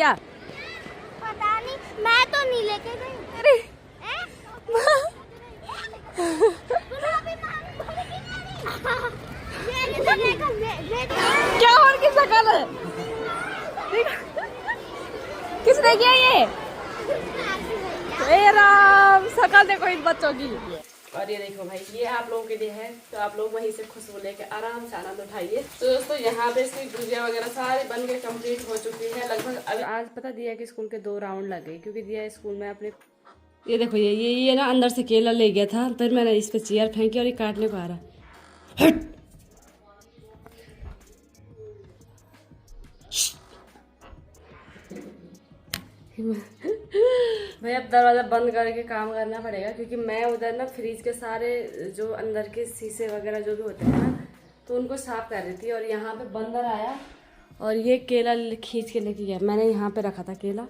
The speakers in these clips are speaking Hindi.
दिया? पता नहीं, मैं तो नहीं लेके गई। अरे क्या और की शकल है? किसने किया ये? ए राम, शकल देखो इन बच्चों की। और ये देखो भाई, ये आप लोगों के लिए है, तो आप लोग वहीं से खुशबू लेके आराम से आनंद उठाइए। तो दोस्तों यहाँ पे इसकी गुजिया वगैरह सारे बन के कंप्लीट हो चुकी है लगभग। अभी आज पता दिया कि स्कूल के 2 राउंड लग गए, क्योंकि दिया स्कूल में अपने ये देखो ये ना अंदर से केला ले गया था, फिर मैंने इस पे चेयर फेंकी और ये काटने को आ रहा। हट! भाई अब दरवाजा बंद करके काम करना पड़ेगा, क्योंकि मैं उधर ना फ्रिज के सारे जो अंदर के शीशे वगैरह जो भी होते हैं ना, तो उनको साफ कर रही थी। और यहाँ पे बंदर आया और ये केला खींच के लेके गया। मैंने यहाँ पे रखा था केला,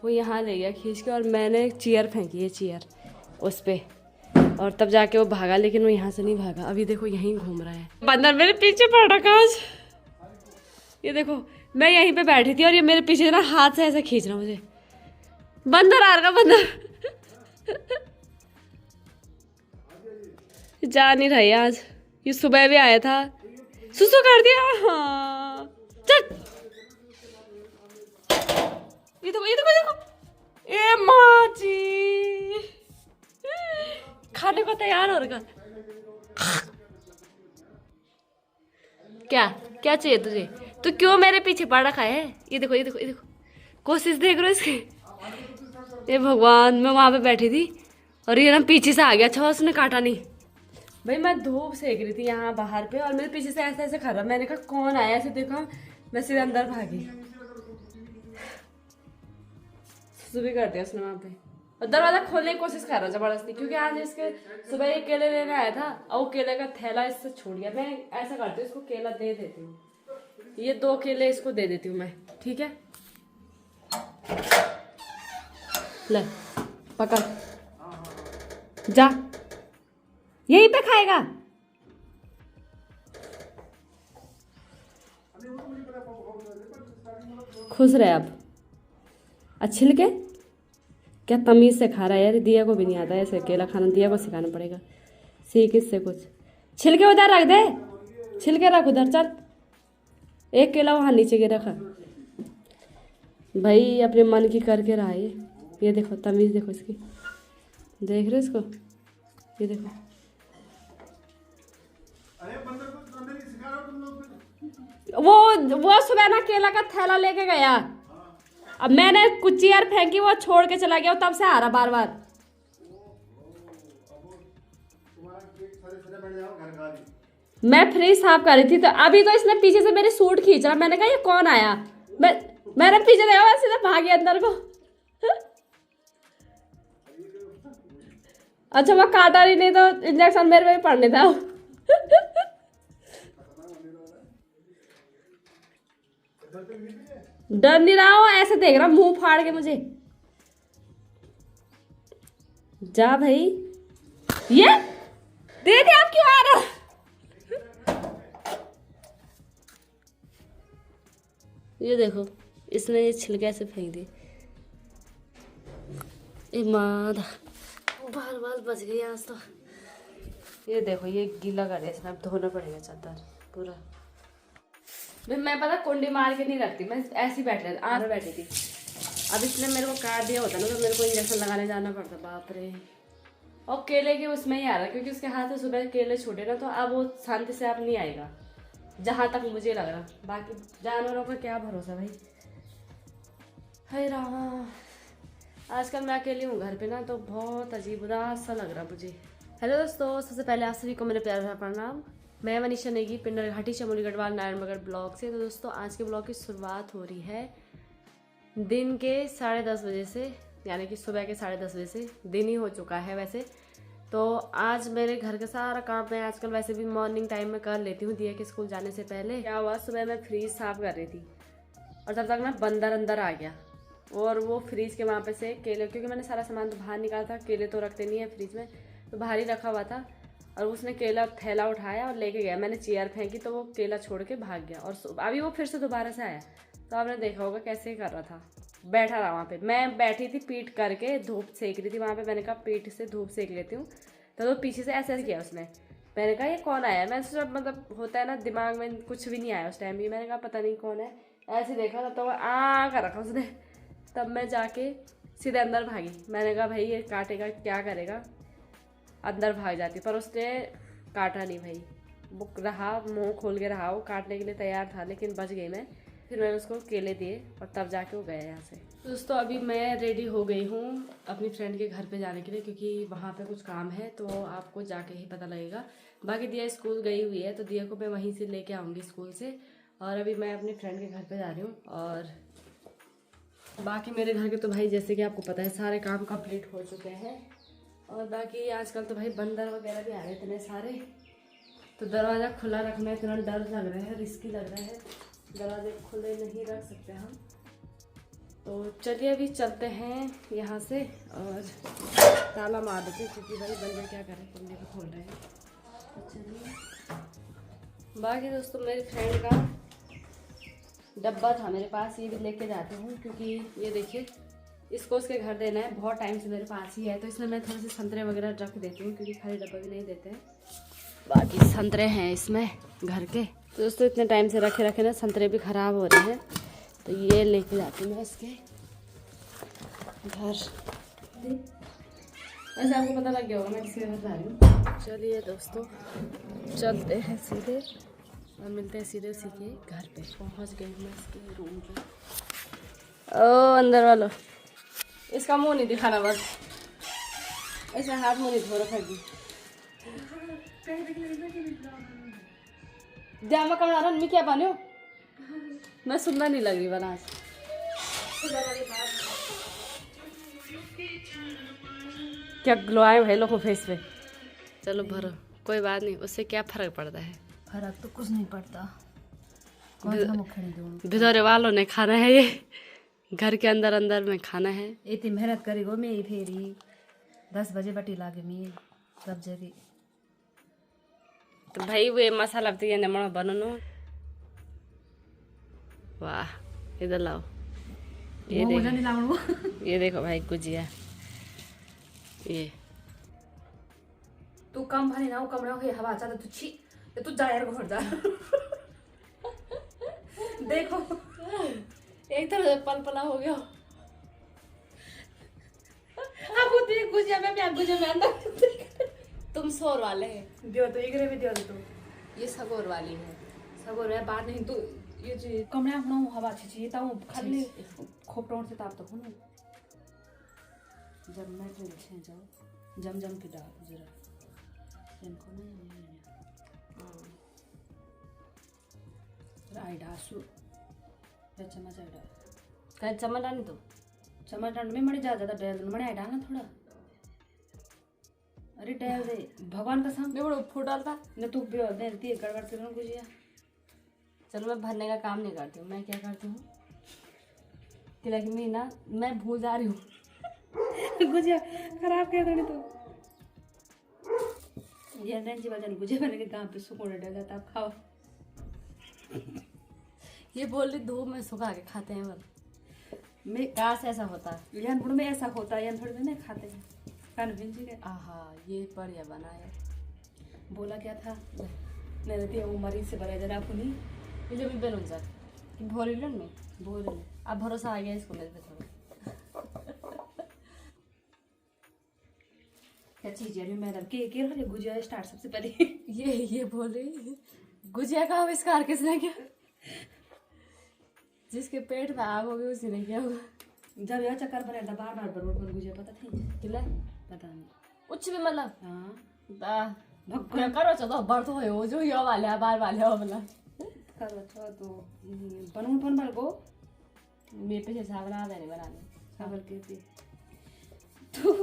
वो यहाँ ले गया खींच के, और मैंने चेयर फेंकी है चेयर उस पर, और तब जाके वो भागा, लेकिन वो यहाँ से नहीं भागा। अभी देखो यहीं घूम रहा है बंदर, मेरे पीछे पड़ रहा काज। ये देखो मैं यहीं पे बैठी थी और ये मेरे पीछे ना हाथ से ऐसे खींच रहा मुझे। बंदर आ रहा, बंदर जा नहीं रही आज। ये सुबह भी आया था, सुसु कर दिया। हाँ चल, ये देखो ये देखो ये देखो, ए माँ जी खाने को तैयार हो रहा। क्या क्या चाहिए तुझे? तू क्यों मेरे पीछे पड़ रखा है? ये देखो ये देखो ये देखो, कोशिश देख रहे हो इसकी। ये भगवान, मैं वहां पे बैठी थी और ये ना पीछे से आ गया। अच्छा उसने काटा नहीं। भाई मैं धूप सेक रही थी यहाँ बाहर पे, और मेरे पीछे से ऐसे ऐसे खा रहा। मैंने कहा कौन आया, ऐसे देखा, मैं सीधे अंदर भागी। सुबह कर दिया उसने वहां पे, और दरवाजा खोलने की कोशिश कर रहा जबरदस्ती, क्योंकि आज इसके सुबह ये केले लेने आया था और वो केले का थैला इससे छूट गया। मैं ऐसा करती हूँ, इसको केला दे देती हूँ, ये 2 केले इसको दे देती हूँ मैं, ठीक है? ले पकड़, जा, यहीं पे खाएगा। खुश रहे अब। अच्छी लगे क्या तमीज से खा रहा है यार? दिया को भी नहीं आता ऐसे केला खाना, दिया को सिखाना पड़ेगा। सीख इससे कुछ। छिलके उधर रख दे, छिलके रख उधर। चल, एक केला वहां नीचे गिर रखा। भाई अपने मन की करके रहा है ये देखो तमीज, देखो इसकी, देख रहे इसको, ये देखो। वो सुबह ना केला का थैला लेके गया, अब मैंने कुछ चेयर फेंकी, वो छोड़ के चला गया, तब से आ रहा बार बार। मैं फ्रिज साफ कर रही थी, तो अभी तो इसने पीछे से मेरे सूट खींच रहा। मैंने कहा ये कौन आया, मैंने पीछे देखा, सीधा भाग गया अंदर को। अच्छा वो काटा नहीं तो इंजेक्शन मेरे पे भी पड़ने था। डर नहीं रहा हो, ऐसे देख रहा मुंह फाड़ के मुझे। जा भाई, ये दे दे, आप क्यों आ रहा? ये देखो इसने ये छिलके ऐसे फेंक दी। बाल बाल बच गई आज तो। ये देखो ये गीला कर दिया इसने, अब धोना पड़ेगा चादर पूरा। मैं पता कुंडी मार के नहीं रखती, मैं ऐसी बैठी थी। अब इसने मेरे को काट दिया होता ना, तो मेरे को इंजेक्शन लगाने जाना पड़ता। बाप रे। और केले के उसमें ही आ रहा, क्योंकि उसके हाथ से सुबह केले छूटे ना, तो अब वो शांति से अब नहीं आएगा, जहां तक मुझे लग रहा। बाकी जानवरों का क्या भरोसा भाई। हाय रामा, आजकल मैं अकेली हूँ घर पे ना, तो बहुत अजीब उदास सा लग रहा मुझे। हेलो दोस्तों, सबसे पहले आप सभी को मेरे प्यार भरा प्रणाम। मैं मनीषा नेगी, पिंडर घाटी, चमोली गढ़वाल, नारायणगढ़ ब्लॉग से। तो दोस्तों आज के ब्लॉग की शुरुआत हो रही है दिन के 10:30 बजे से, यानी कि सुबह के 10:30 बजे से। दिन ही हो चुका है वैसे तो। आज मेरे घर का सारा काम मैं आजकल वैसे भी मॉर्निंग टाइम में कर लेती हूँ, दिया के स्कूल जाने से पहले। क्या हुआ, सुबह मैं फ्रिज साफ कर रही थी और तब तक ना बंदर अंदर आ गया, और वो फ्रिज के वहाँ पे से केले, क्योंकि मैंने सारा सामान तो बाहर निकाला था, केले तो रखते नहीं है फ्रिज में, तो बाहर ही रखा हुआ था। और उसने केला थैला उठाया और लेके गया। मैंने चेयर फेंकी तो वो केला छोड़ के भाग गया, और अभी वो फिर से दोबारा से आया। तो आपने देखा होगा कैसे कर रहा था। बैठा रहा वहाँ पे। मैं बैठी थी पीठ करके, धूप सेक रही थी वहाँ पे। मैंने कहा पीठ से धूप सेक लेती हूँ, तो पीछे से ऐसे किया उसने। मैंने कहा ये कौन आया? मैं सोचा, मतलब होता है ना दिमाग में कुछ भी नहीं आया उस टाइम भी। मैंने कहा पता नहीं कौन है, ऐसे देखा तब तो आ कर रखा उसने। तब मैं जाके सीधे अंदर भागी। मैंने कहा भाई ये काटेगा, क्या करेगा, अंदर भाग जाती। पर उसने काटा नहीं भाई, वो रहा, मुंह खोल के रहा, वो काटने के लिए तैयार था, लेकिन बच गई मैं। फिर मैंने उसको केले दिए और तब जाके वो गया यहाँ से। दोस्तों अभी मैं रेडी हो गई हूँ अपनी फ्रेंड के घर पे जाने के लिए, क्योंकि वहाँ पे कुछ काम है, तो आपको जाके ही पता लगेगा। बाकी दिया स्कूल गई हुई है, तो दिया को मैं वहीं से लेके आऊँगी स्कूल से। और अभी मैं अपनी फ्रेंड के घर पे जा रही हूँ। और बाकी मेरे घर के तो भाई जैसे कि आपको पता है सारे काम कंप्लीट हो चुके हैं। और बाकी आजकल तो भाई बंदर वगैरह भी आ रहे इतने सारे, तो दरवाज़ा खुला रखना इतना डर लग रहा है, रिस्की लग रहा है। दरवाजे खुले नहीं रख सकते हम। तो चलिए अभी चलते हैं यहाँ से और ताला मार देते, क्योंकि भाई बंदर क्या करें, कुंडी को खोल रहे हैं। तो चलिए। बाकी दोस्तों मेरी फ्रेंड का डब्बा था मेरे पास, ये भी लेके जाती हूँ, क्योंकि ये देखिए इसको उसके घर देना है। बहुत टाइम से मेरे पास ही है, तो इसमें मैं थोड़े से संतरे वगैरह रख देती हूँ, क्योंकि खाली डब्बा भी नहीं देते हैं। बाकी संतरे हैं इसमें घर के, तो दोस्तों इतने टाइम से रखे रखे ना संतरे भी ख़राब हो रहे हैं, तो ये लेके जाती हूँ मैं इसके घर। वैसे आपको पता लग गया होगा मैं किसके घर जा रही हूँ। चलिए दोस्तों चलते हैं सीधे और मिलते हैं सीधे उसी के घर पे। पहुँच गई मैं इसके रूम पे। ओ अंदर वालों, इसका मुंह नहीं दिखाना, बस ऐसे हाथ मुंह नहीं धो रखा है। जामा कमरा रहा मैं क्या बनो, मैं सुंदर नहीं लग रही बना। क्या ग्लो आए भाई लोगों फेस पे। चलो भरो, कोई बात नहीं, उससे क्या फर्क पड़ता है। फर्क तो कुछ नहीं पड़ता। भिदोरे वालों ने खाना है, ये घर के अंदर अंदर में खाना है। इतनी मेहनत करी गो मैं फेरी 10 बजे बटी लागे मैं सब जगह। तो भाई वो मसाला तो ये नमक बननो। वाह इधर लाओ, ये देखो, ये देखो भाई गुजिया। ये तू कम भरी ना वो कमरा हो हवा चाहता तू छी, तू जा यार घर जा। देखो एक तरह पल पला हो गया। अब वो देख गुजिया में अंदर तुम शोर वाले हैं। दियो तो इगरे भी दियो तो ये सगोर वाली है। सगोर है बात नहीं। तू ये जी कमरा अपना हवा छी ताऊ खाली खोपड़ों से ताप तो हो ना। जब मैं तो छे जाओ जम के डाल जरा इनको नहीं आई डासू या चम्मच आई डाल कहीं चम्मच डाली तो चम्मच डाल में मड़ी ज्यादा डाल मड़ी आई डालना थोड़ा। अरे डाल दे भगवान का सामने बड़ा फूट डालता न तू देती गड़बड़ से गुजिया। चलो मैं भरने का काम नहीं करती हूँ, मैं क्या करती हूँ कि ना मैं भूल जा रही हूँ। गुजिया खराब क्या करने तो ये रेंजी वजन गुजिया बने के गांव पे सुकून डल जाता। आप खाओ। ये बोल रही धूप में सुखा के खाते हैं, बल मैं काश ऐसा होता। यानपुर में ऐसा होता है, यानपुर में नहीं खाते हैं कानविन जी के। आहा ये बढ़िया बना है। बोला क्या था नहीं रहती वो मरीज से बड़ा जरा अपनी ये जो भी बेलून सर कि भोरी लो में भोरी अब भरोसा आ गया इसको मेरे पे थोड़ा। क्या चीज है मैडम के रहे गुजिया स्टार्ट सबसे पहले ये बोल रही गुजिया का आविष्कार किसने किया? जिसके पेट में आग होगी उसी ने किया होगा। जब यह चक्कर बने बार बार पर गुजिया पता थी किला पता नहीं कुछ भी मतलब हाँ भगवान करो चलो बढ़ तो हो जो यो वाले बार वाले हो मतलब करो अच्छा तो बनूं पन बल को मेरे पे जैसा बना देने बनाने साबर के थी तो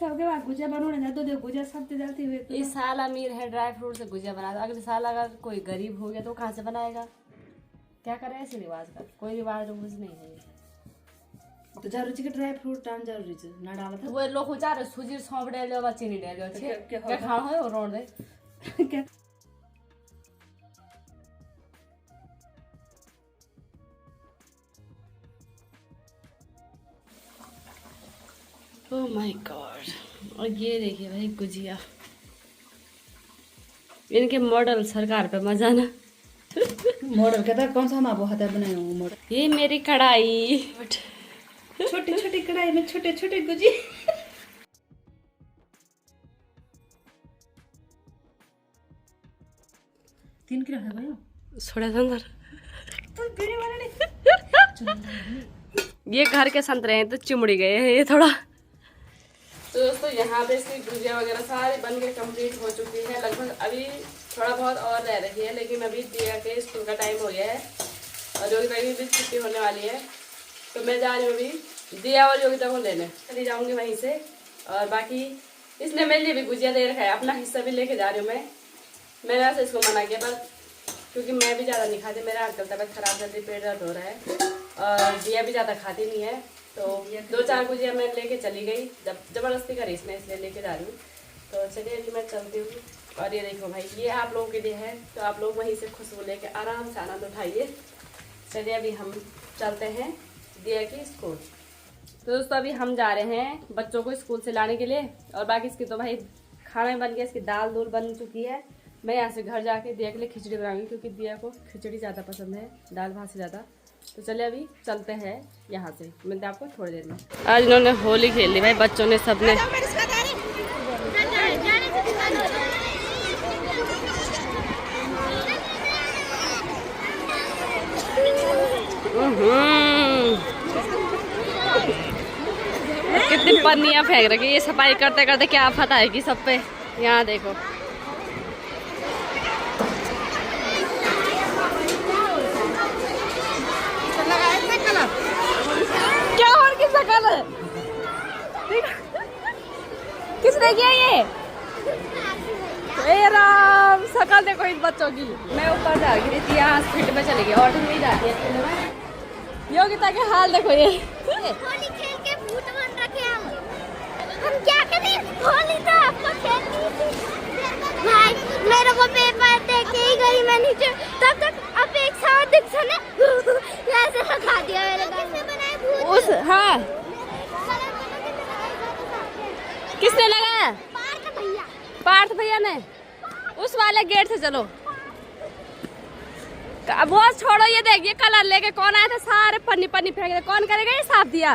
सबके बाद गुजिया बनाने ना तो देखो गुजिया सब जाती हुई इस साल अमीर है ड्राई फ्रूट से गुजिया बना दो, अगले साल अगर कोई गरीब हो गया तो कहाँ से बनाएगा? क्या करे ऐसे रिवाज का? कोई रिवाज रूज नहीं है। तो जरूरी के ड्राई फ्रूट डाल जरूरी है ना डाला था वो लोग जा रहे सूजी सौंप डाले और चीनी डाले क्या खाना है वो रोड दे क्या ओह माय गॉड। और ये देखिए भाई गुजिया, इनके मॉडल सरकार पे मजा ना। मॉडल कहता है कौन सा हम आपको हाथ बनाए होंगे मॉडल। ये मेरी कढ़ाई, छोटी छोटी कढ़ाई में छोटे छोटे गुजी। 3 किलो है भाई। थोड़ा संतर तो पीने वाला नहीं। ये घर के संतरे हैं तो चिमड़ी गए हैं ये थोड़ा। तो दोस्तों यहाँ पे इसकी गुजिया वगैरह सारी बन के कंप्लीट हो चुकी है लगभग। अभी थोड़ा बहुत और रह रही है, लेकिन अभी दिया के स्कूल का टाइम हो गया है और योगिता की भी छुट्टी होने वाली है। तो मैं जा रही हूँ अभी दिया और योगिता को लेने, चली जाऊँगी वहीं से। और बाकी इसने मेरे लिए भी गुजिया दे रखा है, अपना हिस्सा भी लेके जा रही हूँ मैं। मैंने वैसे इसको मना किया पर क्योंकि मैं भी ज़्यादा नहीं खाती, मेरा आजकल तबीयत खराब जल्दी पेट दर्द हो रहा है और दिया भी ज़्यादा खाती नहीं है। तो 2-4 गुजिया मैं लेके चली गई, जब ज़बरदस्ती करी इसने, इसलिए लेके जा रही हूँ। तो चलिए अभी मैं चलती हूँ। और ये देखो भाई ये आप लोगों के लिए है, तो आप लोग वहीं से खुशबू लेके आराम से आनंद उठाइए। चलिए अभी हम चलते हैं दिया की स्कूल। तो दोस्तों अभी हम जा रहे हैं बच्चों को स्कूल से लाने के लिए। और बाकी इसकी तो भाई खाना बन गया, इसकी दाल दूल बन चुकी है। मैं यहाँ से घर जाके दिया के लिए खिचड़ी बनाऊंगी, क्योंकि दिया को खिचड़ी ज़्यादा पसंद है दाल भात से ज़्यादा। तो चलिए अभी चलते हैं यहाँ से, मिलते हैं आपको थोड़ी देर में। आज इन्होंने होली खेल ली भाई बच्चों ने, सबने। कितनी पन्नियाँ फेंक रखी, ये सफाई करते करते क्या आफत आएगी सब पे। यहाँ देखो क्या और किसका कलर किसने किया ये? ए राम, शकल देखो इन बच्चों की। मैं ऊपर जा रही थी, यहाँ फील्ड में चली गई और नहीं जाती है। योगिता के हाल देखो ये। होली खेल के भूत बन रखे हम क्या करें? होली तो आपको खेलनी थी भाई। मेरे को पेपर दे के ही गई मैं नीचे, तब तक अपेक्षा दीक्षा ने ऐसे लगा दिया मेरे को। किसने बनाए भूत? उस हाँ किसने लगाया? पार्थ भैया ने। उस वाले गेट से चलो। वो छोड़ो, ये देखिए कलर लेके कौन आया था, सारे पन्नी पन्नी फेंक दे। कौन करेगा ये साफ दिया?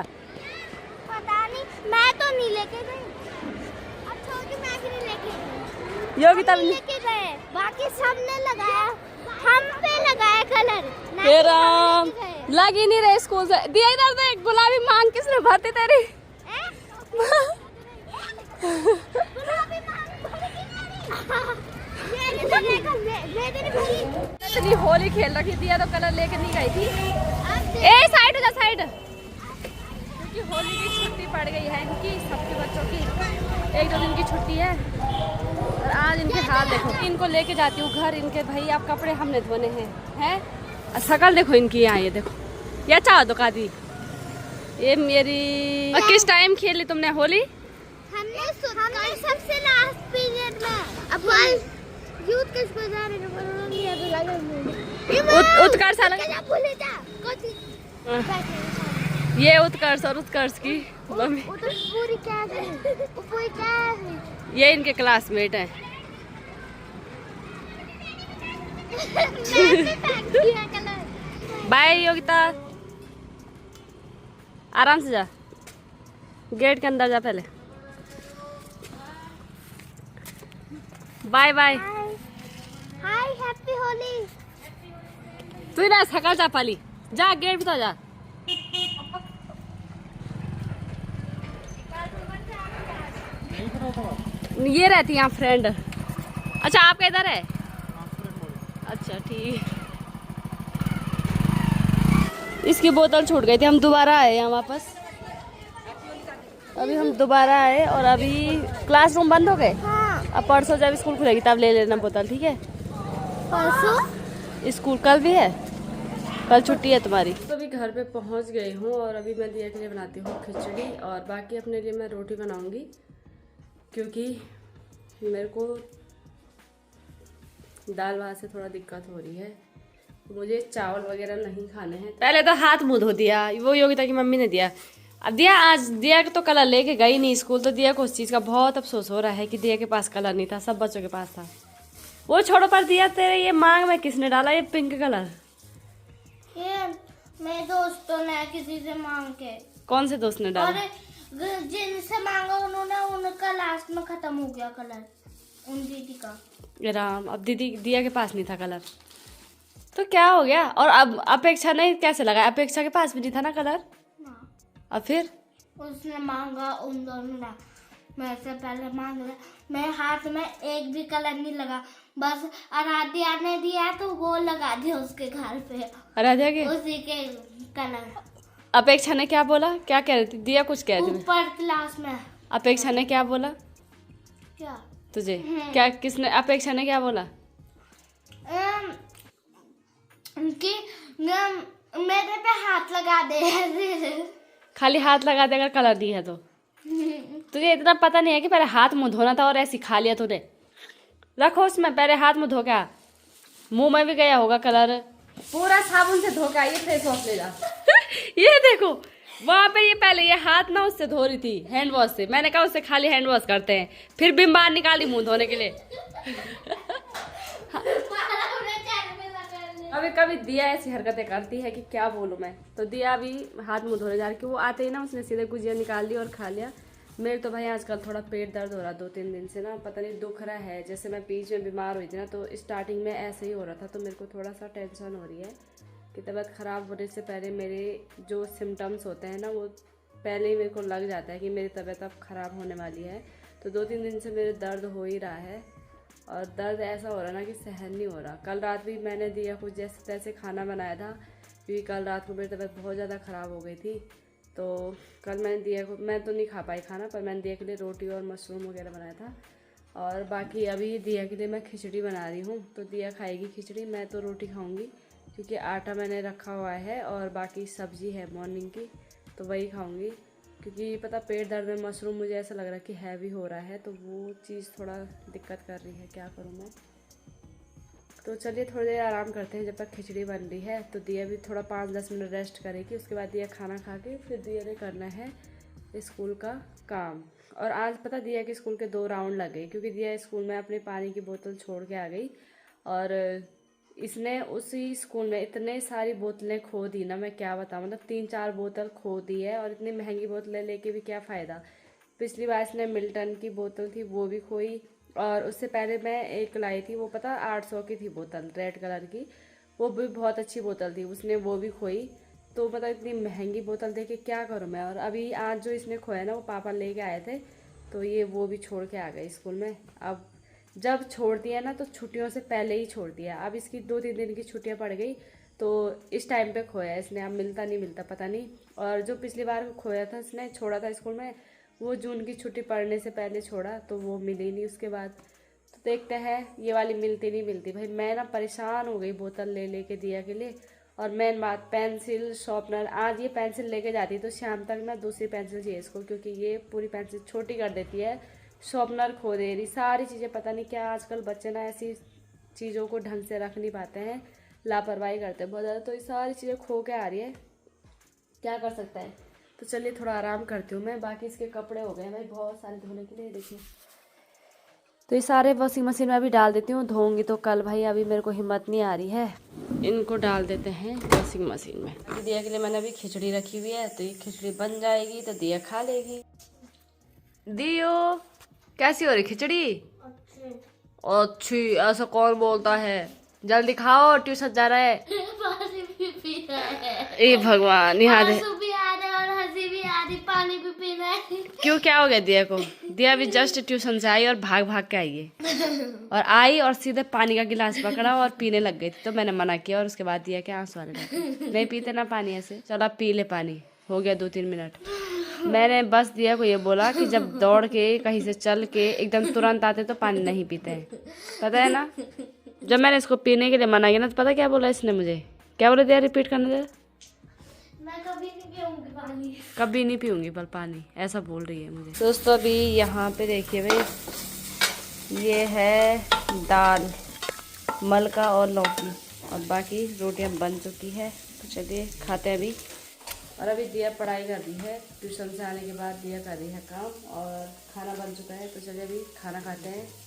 पता नहीं, मैं तो नहीं लेके गई। अच्छा कि मैं भी नहीं लेके गई। योगिता नहीं लेके गए, बाकी सबने लगाया, हम पे लगाया कलर। हे राम, लग ही नहीं रहे स्कूल से। दिया इधर देख, गुलाबी मांग किसने भरती तेरी? इतनी होली खेल रखी थी, तो कलर लेके नहीं गई थी। ए साइड हो जा, साइड। क्योंकि होली की छुट्टी पड़ गई है इनकी, सबके बच्चों की 1-2 दिन की छुट्टी है। और आज इनके हाल देखो। इनको लेके जाती हूँ घर, इनके भाई आप कपड़े हमने धोने हैं। शकल देखो इनकी, यहाँ ये देखो, ये चाहो तो का दी ये मेरी। और किस टाइम खेली तुमने होली? हमने सबसे लास्ट पीरियड में। अब यूथ के स्कूल जा रहे हैं। उत्कर्ष ये उत्कर्ष और उत्कर्ष की मम्मी, पूरी क्या है? ये इनके क्लासमेट हैं। बाय योगिता, आराम से जा, गेट के अंदर जा पहले। Bye bye. Hi, happy Holi. तू ना सकल जा पाली, जा गेट भीतर जा। ये रहती है यहाँ फ्रेंड। अच्छा आपका इधर है? अच्छा ठीक। इसकी बोतल छूट गई थी, हम दोबारा आए यहाँ वापस। अभी हम दोबारा आए और अभी क्लासरूम बंद हो गए। हाँ। अब परसों जब स्कूल खुलेगी तब ले लेना बोतल, ठीक है? परसों स्कूल कल भी है, कल छुट्टी है तुम्हारी। तो अभी घर पे पहुंच गई हूँ और अभी मैं दिया के लिए बनाती हूँ खिचड़ी और बाकी अपने लिए मैं रोटी बनाऊंगी, क्योंकि मेरे को दाल भात से थोड़ा दिक्कत हो रही है। मुझे चावल वगैरह नहीं खाने हैं। पहले तो हाथ मुँह धो दिया, वो योगिता की मम्मी ने दिया। अब दिया आज दिया तो कलर लेके गई नहीं स्कूल, तो दिया को उस चीज का बहुत अफसोस हो रहा है कि दिया के पास कलर नहीं था, सब बच्चों के पास था। वो छोड़ो, पर दिया तेरे ये मांग में किसने डाला ये पिंक कलर? ये मेरे दोस्तों ने किसी से मांग के। कौन से दोस्त ने डाला? और जिनसे मांगा उन्होंने, उनका लास्ट में खत्म हो गया कलर, उन दीदी का। ये राम, अब दीदी दिया के पास नहीं था कलर, तो क्या हो गया? और अब अपेक्षा ने कैसे लगा? अपेक्षा के पास भी नहीं था ना कलर। अब फिर उसने मांगा, उन दोनों ने मेरे से पहले मांग लिया। मेरे हाथ में एक भी कलर नहीं लगा, बस आराध्या ने दिया तो वो लगा दिया उसके घर पे, आराध्या के उसी के कलर। अपेक्षा ने क्या बोला? क्या कह रही थी? दिया कुछ कह रही थी ऊपर क्लास में। अपेक्षा ने क्या बोला क्या तुझे? क्या किसने? अपेक्षा ने क्या बोला? कि मेरे पे हाथ लगा दे। खाली हाथ लगा दे अगर कलर दी है तो। तुझे इतना पता नहीं है कि पहले हाथ मुंह धोना था और ऐसे खा लिया तूने? रखो उसमें, पहले हाथ मुंह धो के, मुंह में भी गया होगा कलर, पूरा साबुन से धो के आइए, फेस वॉश ले जा। ये देखो वहां पे ये पहले ये हाथ ना उससे धो रही थी, हैंड वॉश से। मैंने कहा उससे खाली हैंड वॉश करते हैं, फिर बिम बाहर निकाली मुंह धोने के लिए। अभी कभी दिया ऐसी हरकतें करती है कि क्या बोलूं मैं। तो दिया अभी हाथ मुंह धोने जा रही, वो आते ही ना उसने सीधे गुजिया निकाल ली और खा लिया। मेरे तो भाई आजकल थोड़ा पेट दर्द हो रहा 2-3 दिन से ना, पता नहीं दुख रहा है। जैसे मैं बीच में बीमार हुई थी ना, तो स्टार्टिंग में ऐसे ही हो रहा था, तो मेरे को थोड़ा सा टेंशन हो रही है कि तबीयत ख़राब होने से पहले मेरे जो सिम्टम्स होते हैं ना, वो पहले ही मेरे को लग जाता है कि मेरी तबीयत अब ख़राब होने वाली है। तो 2-3 दिन से मेरे दर्द हो ही रहा है, और दर्द ऐसा हो रहा ना कि सहन नहीं हो रहा। कल रात भी मैंने दिया कुछ जैसे तैसे खाना बनाया था, क्योंकि कल रात को मेरी तबीयत बहुत ज़्यादा ख़राब हो गई थी। तो कल मैंने दिया को, मैं तो नहीं खा पाई खाना, पर मैंने दिया के लिए रोटी और मशरूम वगैरह बनाया था। और बाकी अभी दिया के लिए मैं खिचड़ी बना रही हूँ, तो दिया खाएगी खिचड़ी, मैं तो रोटी खाऊँगी, क्योंकि आटा मैंने रखा हुआ है और बाकी सब्ज़ी है मॉर्निंग की, तो वही खाऊँगी। क्योंकि पता पेट दर्द में मशरूम मुझे ऐसा लग रहा है कि हैवी हो रहा है, तो वो चीज़ थोड़ा दिक्कत कर रही है, क्या करूँ मैं। तो चलिए थोड़ी देर आराम करते हैं जब तक खिचड़ी बन रही है। तो दिया भी थोड़ा 5-10 मिनट रेस्ट करेगी, उसके बाद दिया खाना खा के फिर दिया ने करना है स्कूल का काम। और आज पता दिया कि स्कूल के 2 राउंड लग गए, क्योंकि दिया स्कूल में अपनी पानी की बोतल छोड़ के आ गई, और इसने उसी स्कूल में इतने सारी बोतलें खो दी ना, मैं क्या बताऊँ। मतलब 3-4 बोतल खो दी है, और इतनी महंगी बोतलें लेके भी क्या फ़ायदा। पिछली बार इसने मिल्टन की बोतल थी वो भी खोई, और उससे पहले मैं एक लाई थी, वो पता 800 की थी बोतल, रेड कलर की, वो भी बहुत अच्छी बोतल थी, उसने वो भी खोई। तो मतलब इतनी महंगी बोतल देख के क्या करूँ मैं। और अभी आज जो इसने खोया ना, वो पापा लेके आए थे, तो ये वो भी छोड़ के आ गए स्कूल में। अब जब छोड़ती है ना, तो छुट्टियों से पहले ही छोड़ती है। अब इसकी 2-3 दिन की छुट्टियां पड़ गई, तो इस टाइम पे खोया इसने, अब मिलता नहीं मिलता पता नहीं। और जो पिछली बार खोया था इसने, छोड़ा था स्कूल में, वो जून की छुट्टी पड़ने से पहले छोड़ा, तो वो मिली नहीं उसके बाद। तो देखते हैं, ये वाली मिलती नहीं मिलती। भाई मैं ना परेशान हो गई बोतल ले लेके दिया के लिए। और मेन बात पेंसिल शार्पनर, आज ये पेंसिल लेके जाती तो शाम तक ना दूसरी पेंसिल चाहिए इसको, क्योंकि ये पूरी पेंसिल छोटी कर देती है, शार्पनर खो दे रही, सारी चीज़ें। पता नहीं क्या आजकल बच्चे ना ऐसी चीज़ों को ढंग से रख नहीं पाते हैं, लापरवाही करते हैं बहुत ज़्यादा, तो ये सारी चीज़ें खो के आ रही है, क्या कर सकता है। तो चलिए थोड़ा आराम करती हूँ मैं। बाकी इसके कपड़े हो गए भाई बहुत सारे धोने के लिए, देखिए। तो ये सारे वॉशिंग मशीन में अभी डाल देती हूँ, धोऊंगी तो कल भाई, अभी मेरे को हिम्मत नहीं आ रही है। इनको डाल देते हैं वॉशिंग मशीन में। दिया के लिए मैंने अभी खिचड़ी रखी हुई है, तो ये खिचड़ी बन जाएगी तो दिया खा लेगी। दियो कैसी हो रही खिचड़ी? अच्छी, ऐसा कौन बोलता है? जल्दी खाओ, ट्यूशन जा रहा है। ए भगवान, यहाँ दे पानी भी पीना है। क्यों, क्या हो गया दिया को? दिया अभी जस्ट ट्यूशन से आई और भाग भाग के आई है, और आई और सीधे पानी का गिलास पकड़ा और पीने लग गई थी। तो मैंने मना किया, और उसके बाद दिया के आंसू आने लगे। नहीं पीते ना पानी ऐसे, चलो अब पी ले पानी। हो गया 2-3 मिनट। मैंने बस दिया को ये बोला कि जब दौड़ के कहीं से चल के एकदम तुरंत आते तो पानी नहीं पीते हैं, पता है ना। जब मैंने इसको पीने के लिए मना किया ना, तो पता क्या बोला इसने मुझे? क्या बोला दिया, रिपीट करने दे। मैं कभी नहीं पीऊंगी पानी, कभी नहीं पीऊंगी पर पानी, ऐसा बोल रही है मुझे। दोस्तों अभी यहाँ पे देखिए भाई, ये है दाल, मलका और लौकी, और बाकी रोटियाँ बन चुकी है। तो चलिए खाते हैं अभी। और अभी दिया पढ़ाई कर दी है, ट्यूशन से आने के बाद दिया कर रही है काम, और खाना बन चुका है। तो चलिए अभी खाना खाते हैं।